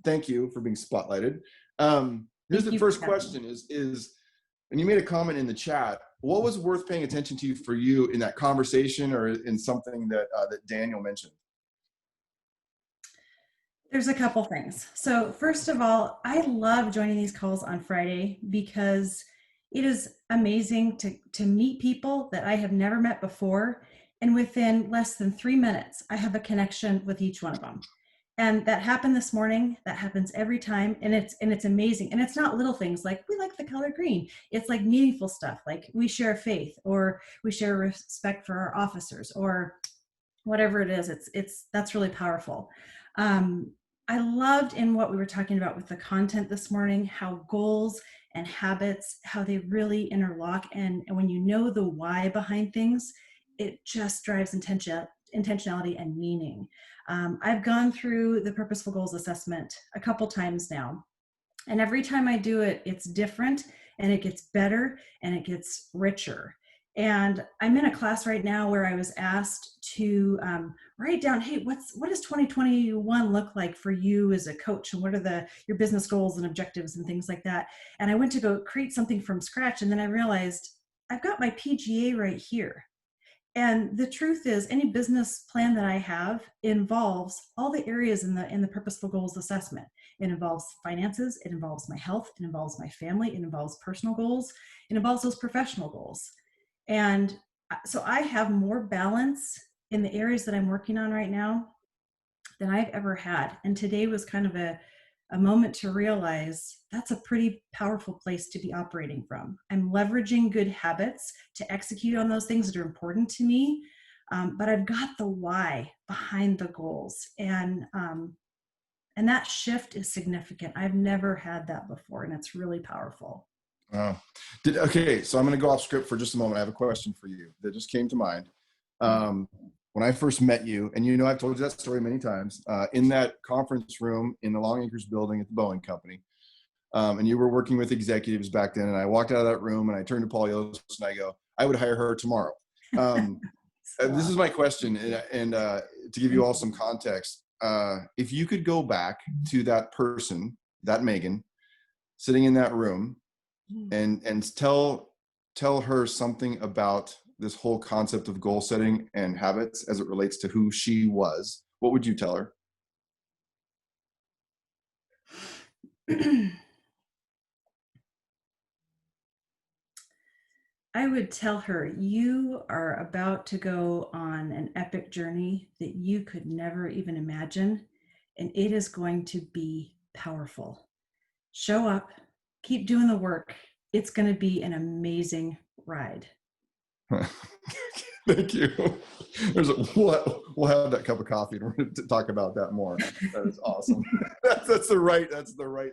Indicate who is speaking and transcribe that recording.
Speaker 1: thank you for being spotlighted. Here's
Speaker 2: Thank
Speaker 1: the
Speaker 2: you
Speaker 1: first
Speaker 2: for having
Speaker 1: question
Speaker 2: me.
Speaker 1: and you made a comment in the chat, what was worth paying attention to for you in that conversation or in something that Daniel mentioned?
Speaker 2: There's a couple things. So first of all, I love joining these calls on Friday because it is amazing to meet people that I have never met before. And within less than 3 minutes, I have a connection with each one of them. And that happened this morning. That happens every time. And it's amazing. And it's not little things like we like the color green. It's like meaningful stuff. Like we share faith, or we share respect for our officers, or whatever it is. That's really powerful. Um, I loved in what we were talking about with the content this morning, how goals and habits, how they really interlock. And when you know the why behind things, it just drives intentionality and meaning. I've gone through the Purposeful Goals assessment a couple times now. And every time I do it, it's different and it gets better and it gets richer. And I'm in a class right now where I was asked to write down, hey, what does 2021 look like for you as a coach? And what are your business goals and objectives and things like that? And I went to go create something from scratch. And then I realized I've got my PGA right here. And the truth is, any business plan that I have involves all the areas in the Purposeful Goals assessment. It involves finances, it involves my health, it involves my family, it involves personal goals, it involves those professional goals. And so I have more balance in the areas that I'm working on right now than I've ever had. And today was kind of a moment to realize that's a pretty powerful place to be operating from. I'm leveraging good habits to execute on those things that are important to me, but I've got the why behind the goals, and that shift is significant. I've never had that before, and it's really powerful.
Speaker 1: Okay, so I'm going to go off script for just a moment. I have a question for you that just came to mind. When I first met you, and I've told you that story many times, in that conference room in the Long Acres building at the Boeing Company, and you were working with executives back then, and I walked out of that room and I turned to Paul Yost and I go, I would hire her tomorrow. This is my question, and to give you all some context, if you could go back to that person, that Megan, sitting in that room, and tell her something about this whole concept of goal setting and habits as it relates to who she was, what would you tell her?
Speaker 2: I would tell her, you are about to go on an epic journey that you could never even imagine, and it is going to be powerful. Show up, keep doing the work. It's going to be an amazing ride.
Speaker 1: Thank you. We'll have that cup of coffee and we're going to talk about that more. That is awesome. That's the right